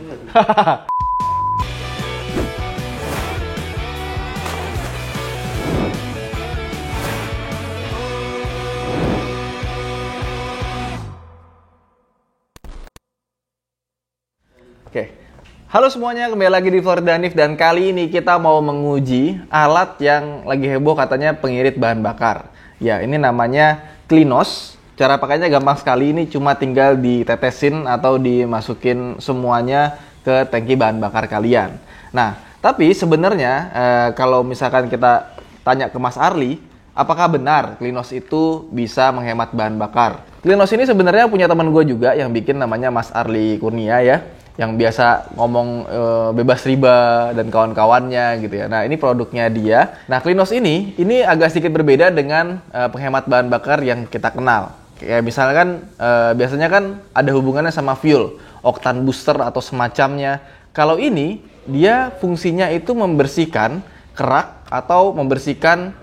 Oke, halo semuanya, kembali lagi di Florida Hanif dan kali ini kita mau menguji alat yang lagi heboh katanya pengirit bahan bakar. Ya, ini namanya Klinos. Cara pakainya gampang sekali, ini cuma tinggal ditetesin atau dimasukin semuanya ke tangki bahan bakar kalian. Nah, tapi sebenarnya kalau misalkan kita tanya ke Mas Arli, apakah benar Klinos itu bisa menghemat bahan bakar? Klinos ini sebenarnya punya teman gue juga yang bikin, namanya Mas Arli Kurnia ya, yang biasa ngomong bebas riba dan kawan-kawannya gitu ya. Nah, ini produknya dia. Nah, Klinos ini agak sedikit berbeda dengan penghemat bahan bakar yang kita kenal. Kayak misalkan biasanya kan ada hubungannya sama fuel, oktan booster atau semacamnya. Kalau ini dia fungsinya itu membersihkan kerak atau membersihkan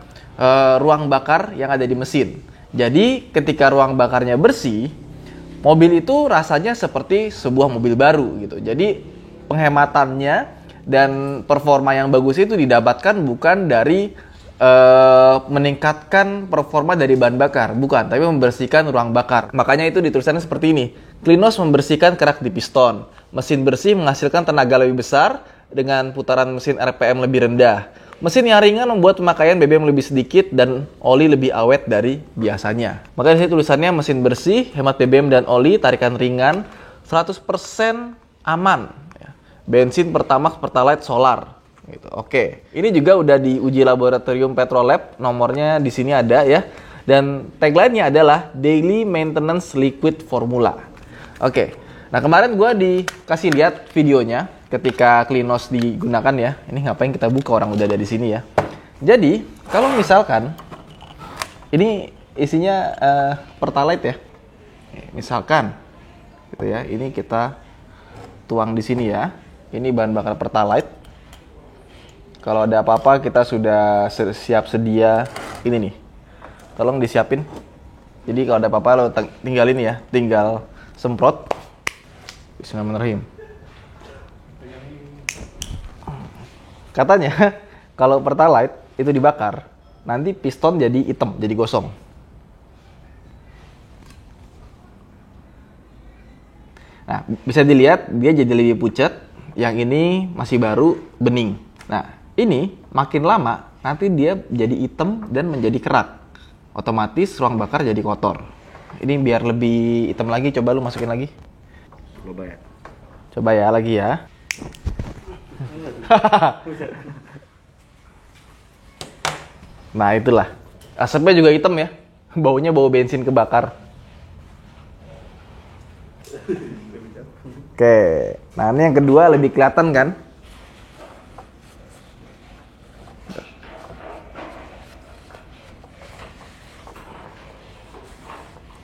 ruang bakar yang ada di mesin. Jadi ketika ruang bakarnya bersih, mobil itu rasanya seperti sebuah mobil baru gitu. Jadi penghematannya dan performa yang bagus itu didapatkan bukan dari meningkatkan performa dari bahan bakar, bukan, tapi membersihkan ruang bakar. Makanya itu ditulisannya seperti ini. Klinos membersihkan kerak di piston. Mesin bersih menghasilkan tenaga lebih besar dengan putaran mesin RPM lebih rendah. Mesin yang ringan membuat pemakaian BBM lebih sedikit dan oli lebih awet dari biasanya. Makanya di sini tulisannya mesin bersih, hemat BBM dan oli, tarikan ringan, 100% aman. Bensin, Pertamax, Pertalite, solar. Gitu. Oke, ini juga udah diuji laboratorium Petrolab, nomornya di sini ada ya. Dan tagline-nya adalah Daily Maintenance Liquid Formula. Oke, nah kemarin gue dikasih lihat videonya ketika Klinos digunakan ya. Ini ngapain kita buka, orang udah ada di sini ya. Jadi kalau misalkan ini isinya Pertalite ya, misalkan gitu ya, ini kita tuang di sini ya. Ini bahan bakar Pertalite. Kalau ada apa-apa kita sudah siap sedia ini nih. Tolong disiapin. Jadi kalau ada apa-apa lo tinggal ini ya, tinggal semprot. Bismillahirrahmanirrahim. Katanya kalau Pertalite itu dibakar, nanti piston jadi hitam, jadi gosong. Nah, bisa dilihat dia jadi lebih pucat. Yang ini masih baru, bening. Nah, ini makin lama nanti dia jadi hitam dan menjadi kerak. Otomatis ruang bakar jadi kotor. Ini biar lebih hitam lagi, coba lu masukin lagi. Coba ya. Coba ya lagi ya. Nah, itulah. Asapnya juga hitam ya. Baunya bau bensin kebakar. Oke. Nah, ini yang kedua lebih kelihatan kan?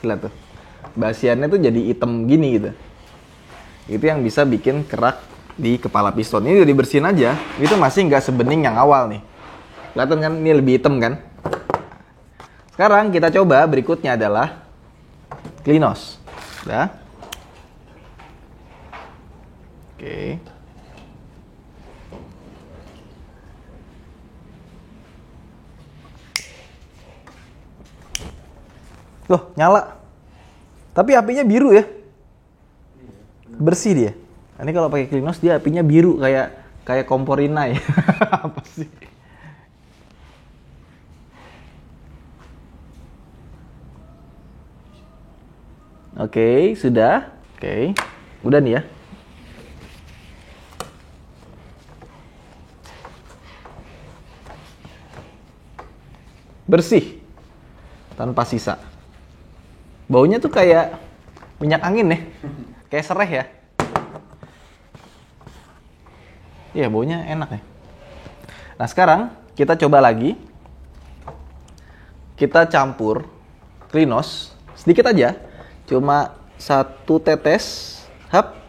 Lihat tuh, basiannya tuh jadi hitam gini gitu. Itu yang bisa bikin kerak di kepala piston. Ini udah dibersihin aja, itu masih nggak sebening yang awal nih. Kelihatan kan, ini lebih hitam kan. Sekarang kita coba berikutnya adalah Klinos. Udah. Oke. Loh, nyala. Tapi apinya biru ya. Bersih dia. Ini kalau pakai Klinos dia apinya biru kayak kompor inai. Apa sih? Oke, sudah. Oke. Udah nih ya. Bersih. Tanpa sisa. Baunya tuh kayak minyak angin ya. Kayak sereh ya. Iya, baunya enak ya. Nah, sekarang kita coba lagi. Kita campur Klinos sedikit aja. Cuma 1 tetes hap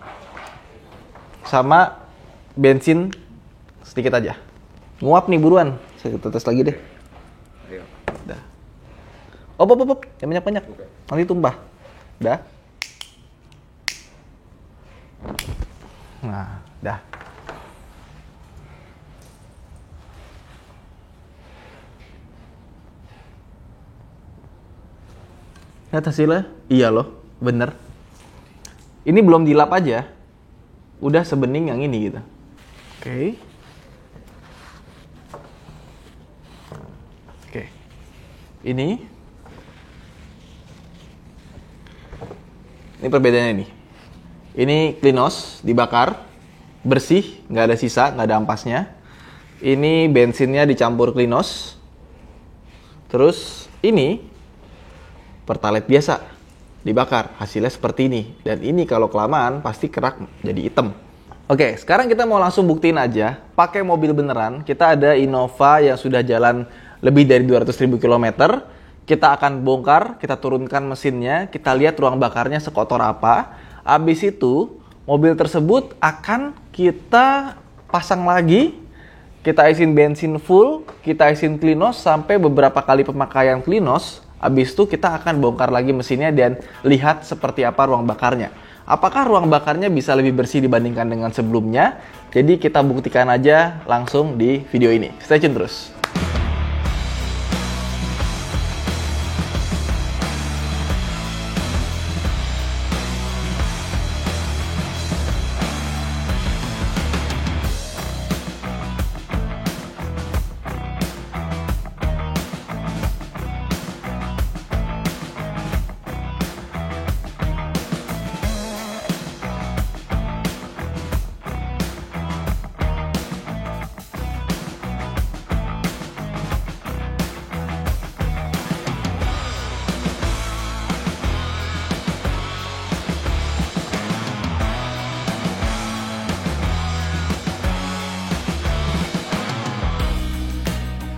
sama bensin sedikit aja. Nguap nih, buruan. 1 tetes lagi deh. Ayo. Udah. Op. Yang banyak-banyak. Oke. Nanti tumpah. Udah. Nah, dah. Lihat hasilnya? Iya loh, bener. Ini belum dilap aja. Udah sebening yang ini gitu. Oke. Oke. Ini perbedaannya nih. Ini Klinos dibakar, bersih, nggak ada sisa, nggak ada ampasnya. Ini bensinnya dicampur Klinos. Terus ini Pertalite biasa dibakar, hasilnya seperti ini. Dan ini kalau kelamaan pasti kerak jadi hitam. Oke, sekarang kita mau langsung buktiin aja pakai mobil beneran. Kita ada Innova yang sudah jalan lebih dari 200.000 km. Kita akan bongkar, kita turunkan mesinnya, kita lihat ruang bakarnya sekotor apa. Habis itu mobil tersebut akan kita pasang lagi. Kita isiin bensin full, kita isiin Klinos sampai beberapa kali pemakaian Klinos. Habis itu kita akan bongkar lagi mesinnya dan lihat seperti apa ruang bakarnya. Apakah ruang bakarnya bisa lebih bersih dibandingkan dengan sebelumnya? Jadi kita buktikan aja langsung di video ini. Stay tune terus.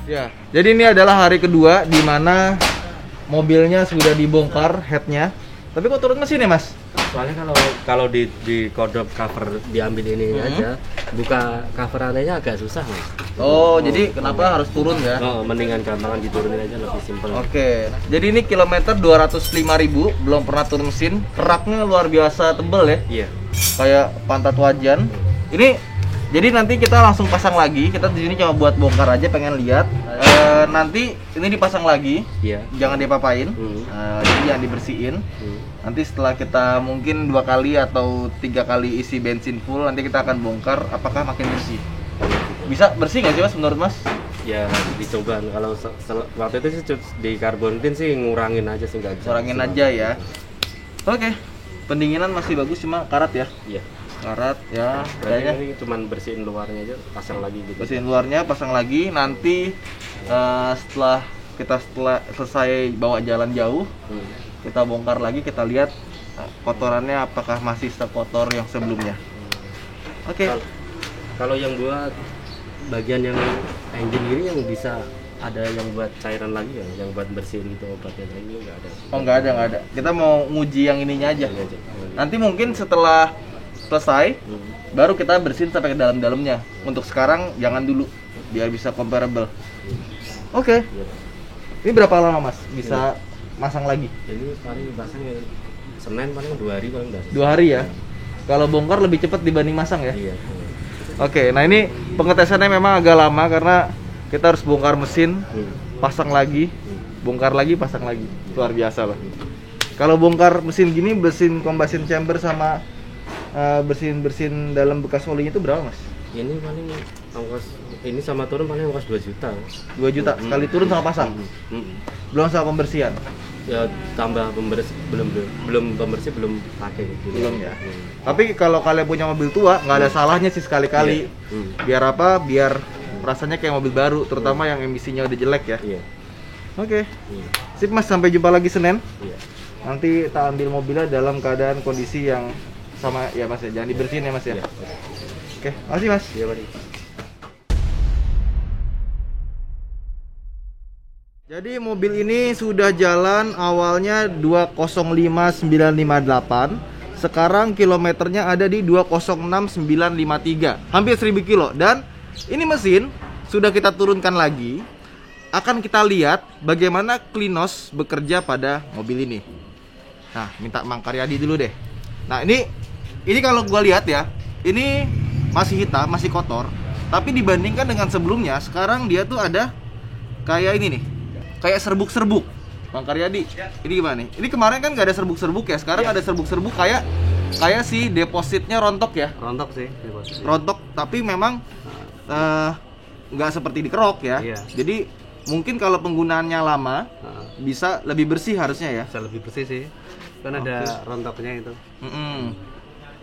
Ya, jadi ini adalah hari kedua di mana mobilnya sudah dibongkar headnya. Tapi kok turun mesin ya, Mas? Soalnya kalau di kodok cover diambil ini aja, buka cover anehnya agak susah, Mas. Oh, jadi kenapa harus turun ya? Oh, mendingan gampangan diturunin aja lebih simpel. Oke. Jadi ini kilometer 205.000, belum pernah turun mesin. Keraknya luar biasa tebel ya. Iya. Kayak pantat wajan. Ini jadi nanti kita langsung pasang lagi. Kita di sini cuma buat bongkar aja, pengen lihat. Nanti ini dipasang lagi. Iya. Jangan diapa-apain. Jadi jangan dibersihin. Nanti setelah kita mungkin 2 kali atau 3 kali isi bensin full, nanti kita akan bongkar apakah makin bersih. Bisa bersih nggak sih, Mas, menurut Mas? Ya dicoba. Kalau waktu itu sih di carbon tin sih ngurangin aja sih, nggak bisa. Kurangin aja ya. Oke. Pendinginan masih bagus, cuma karat ya. Iya. Karat ya. Berarti Kayaknya ini cuman bersihin luarnya aja, pasang lagi gitu. bersihin luarnya, pasang lagi. Nanti setelah selesai bawa jalan jauh, kita bongkar lagi, kita lihat kotorannya apakah masih sekotor yang sebelumnya. Oke. Kalau yang buat bagian yang engine ini yang bisa ada yang buat cairan lagi ya, yang buat bersihin gitu obatnya lagi nggak ada. Oh, nggak ada. Kita mau nguji yang ininya aja. Ini aja. Nanti mungkin setelah selesai baru kita bersihin sampai ke dalam-dalamnya. Untuk sekarang jangan dulu biar bisa comparable. Oke. Ini berapa lama, Mas, bisa masang lagi? Jadi paling pasangnya Senin paling 2 hari paling udah. 2 hari ya. Kalau bongkar lebih cepat dibanding masang ya. Iya. Oke, nah ini pengetesannya memang agak lama karena kita harus bongkar mesin, pasang lagi, bongkar lagi, pasang lagi. Luar biasa loh. Kalau bongkar mesin gini, bersihin combustion chamber sama bersihin dalam bekas olinya itu berapa, Mas? Ini paling ongkos ini sama turun paling ongkos 2 juta. 2 juta sekali turun sama pasang. Belum sama pembersihan. Ya tambah pembersih belum pembersih belum pakai gitu. Belum ya. Tapi kalau kalian punya mobil tua, nggak ada salahnya sih sekali-kali. Biar apa? Biar rasanya kayak mobil baru, terutama yang emisinya udah jelek ya. Iya. Oke. Sip, Mas, sampai jumpa lagi Senin. Iya. Nanti kita ambil mobilnya dalam keadaan kondisi yang sama ya, Mas ya. Jangan dibersihin ya, Mas ya. Iya. Oke, makasih, Mas. Iya, Pak. Jadi mobil ini sudah jalan awalnya 205958. Sekarang kilometernya ada di 206953. Hampir 1000 kilo. Dan ini mesin sudah kita turunkan lagi. Akan kita lihat bagaimana Klinos bekerja pada mobil ini. Nah, minta Mang Karyadi dulu deh. Nah, ini kalau gua lihat ya, ini masih hitam, masih kotor. Tapi dibandingkan dengan sebelumnya, sekarang dia tuh ada kayak ini nih, kayak serbuk-serbuk. Bang Karyadi, ini gimana nih? Ini kemarin kan nggak ada serbuk-serbuk ya, sekarang ada serbuk-serbuk kayak si depositnya rontok ya. Rontok sih deposit. Rontok, tapi memang nggak seperti dikerok ya. Iya. Jadi mungkin kalau penggunaannya lama bisa lebih bersih harusnya ya. Bisa lebih bersih sih. Kan ada rontoknya itu.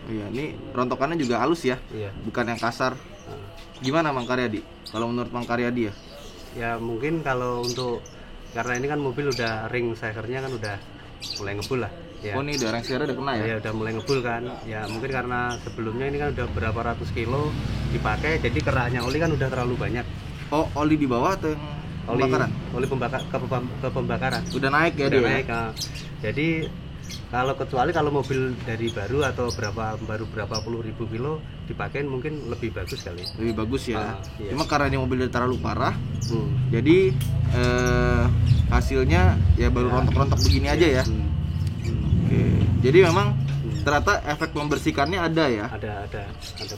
Iya, ini rontokannya juga halus ya. Iya. Bukan yang kasar. Gimana Bang Karyadi? Kalau menurut Bang Karyadi ya? Ya mungkin kalau untuk karena ini kan mobil udah ring sikernya kan udah mulai ngebul lah. Ya. Oh, ini udah ring sikernya udah kena ya? Ya udah mulai ngebul kan. Ya mungkin karena sebelumnya ini kan udah berapa ratus kilo dipakai, jadi keraknya oli kan udah terlalu banyak. Oh, oli di bawah atau yang pembakaran? Oli ke pembakaran. Udah naik ya Udah dia? naik. Jadi kecuali kalau mobil dari baru atau baru berapa puluh ribu kilo dipakein mungkin lebih bagus kali. Lebih bagus ya. Iya. Cuma karena ini mobil udah terlalu parah, jadi hasilnya ya baru rontok-rontok begini aja ya. Oke. Jadi memang ternyata efek membersihkannya ada ya. Ada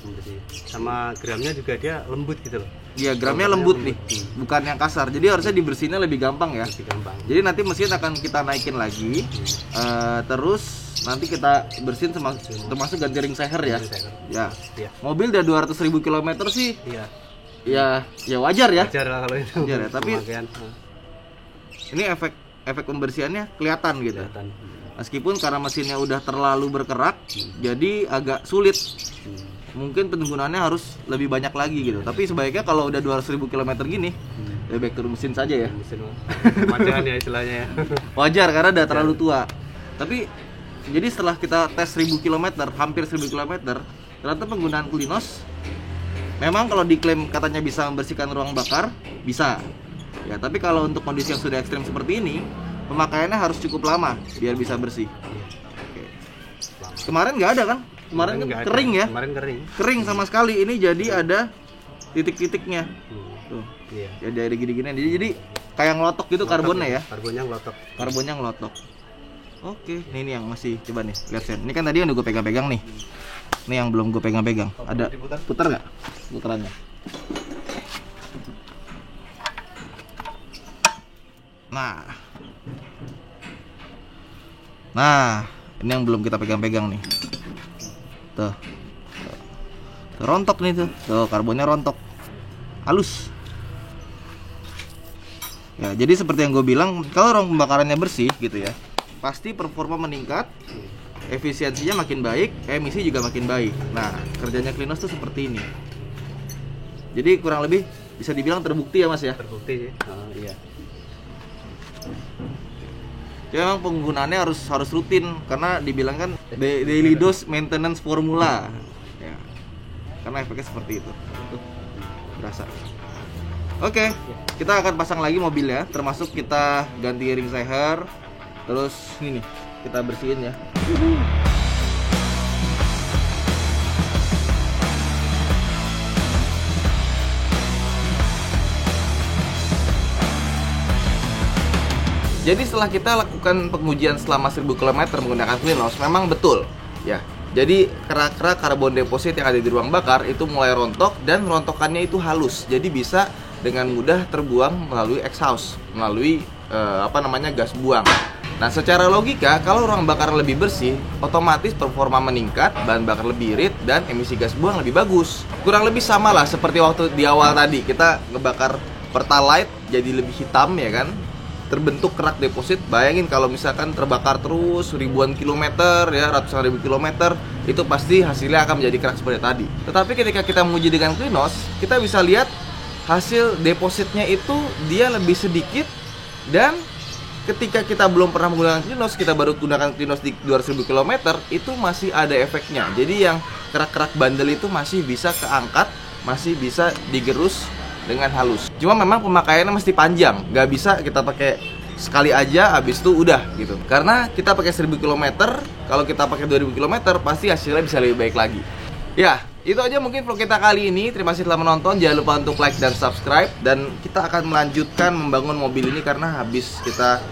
pembersih. Sama gramnya juga dia lembut gitu loh. Iya, gramnya lembut nih, bukan yang kasar. Jadi harusnya dibersihinnya lebih gampang ya. Lebih gampang. Jadi nanti mesin akan kita naikin lagi, terus nanti kita bersihin termasuk ganti ring seher ya. Ya. Iya. Mobil udah 200.000 km sih. Iya. Ya wajar ya. Wajar lah kalau itu. Wajar ya, tapi pemakaian. Ini efek pembersihannya kelihatan gitu. Kelihatan. Meskipun karena mesinnya udah terlalu berkerak, jadi agak sulit. Mungkin penggunaannya harus lebih banyak lagi gitu. Tapi sebaiknya kalau udah 200.000 km gini, ya back turun mesin saja ya. Mesin pemakaian ya istilahnya ya. Wajar karena udah terlalu tua. Tapi jadi setelah kita tes 1000 km, hampir 1000 km, ternyata penggunaan Klinos memang kalau diklaim katanya bisa membersihkan ruang bakar, bisa. Ya, tapi kalau untuk kondisi yang sudah ekstrim seperti ini, pemakaiannya harus cukup lama biar bisa bersih. Oke. Kemarin nggak ada kan? Kemarin kan kering ya? Kemarin kering. Kering sama sekali. Ini jadi ada titik-titiknya. Tuh. Iya. Ya dari gini-gini. Jadi kayak ngelotok gitu karbonnya ya. Karbonnya ngelotok. Karbonnya ngelotok. Oke, ini yang masih coba nih, lihat sen. Ini kan tadi yang udah gue pegang-pegang nih. Ini yang belum gue pegang-pegang. Ada putar nggak? Putarannya. Nah, ini yang belum kita pegang-pegang nih. Tuh. Rontok nih tuh. Tuh, karbonnya rontok. Halus. Ya, jadi seperti yang gue bilang, kalau ruang pembakarannya bersih gitu ya, pasti performa meningkat, efisiensinya makin baik, emisi juga makin baik. Nah, kerjanya Klinos tuh seperti ini. Jadi kurang lebih bisa dibilang terbukti ya Mas ya? Terbukti sih. Iya. Ya memang penggunaannya harus rutin karena dibilang kan daily dose maintenance formula. Ya. Karena efeknya seperti itu. Tuh, berasa. Oke, kita akan pasang lagi mobilnya, termasuk kita ganti ring seher. Terus ini nih, kita bersihin ya. Jadi setelah kita lakukan pengujian selama 1000 km menggunakan Klinos, memang betul ya. Jadi kerak-kerak karbon deposit yang ada di ruang bakar itu mulai rontok dan rontokannya itu halus. Jadi bisa dengan mudah terbuang melalui exhaust, melalui gas buang. Nah, secara logika kalau ruang bakar lebih bersih, otomatis performa meningkat, bahan bakar lebih irit dan emisi gas buang lebih bagus. Kurang lebih sama lah seperti waktu di awal tadi kita ngebakar Pertalite jadi lebih hitam ya kan. Terbentuk kerak deposit. Bayangin kalau misalkan terbakar terus ribuan kilometer ya, ratusan ribu kilometer, itu pasti hasilnya akan menjadi kerak seperti tadi. Tetapi ketika kita menguji dengan Klinos, kita bisa lihat hasil depositnya itu dia lebih sedikit, dan ketika kita belum pernah menggunakan Klinos, kita baru gunakan Klinos di 200.000 km, itu masih ada efeknya. Jadi yang kerak-kerak bandel itu masih bisa keangkat, masih bisa digerus dengan halus. Cuma memang pemakaiannya mesti panjang, nggak bisa kita pakai sekali aja habis itu udah gitu. Karena kita pakai 1000 km, kalau kita pakai 2000 km pasti hasilnya bisa lebih baik lagi. Ya, itu aja mungkin vlog kita kali ini. Terima kasih telah menonton. Jangan lupa untuk like dan subscribe, dan kita akan melanjutkan membangun mobil ini karena habis kita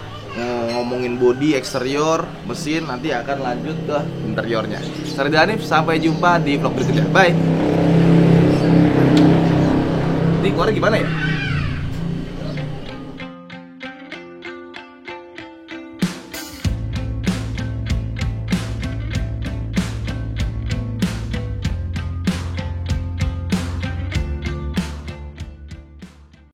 ngomongin bodi, eksterior, mesin, nanti akan lanjut ke interiornya. Saya Ridwan Hanif, sampai jumpa di vlog berikutnya. Bye. Ini keluarnya gimana ya?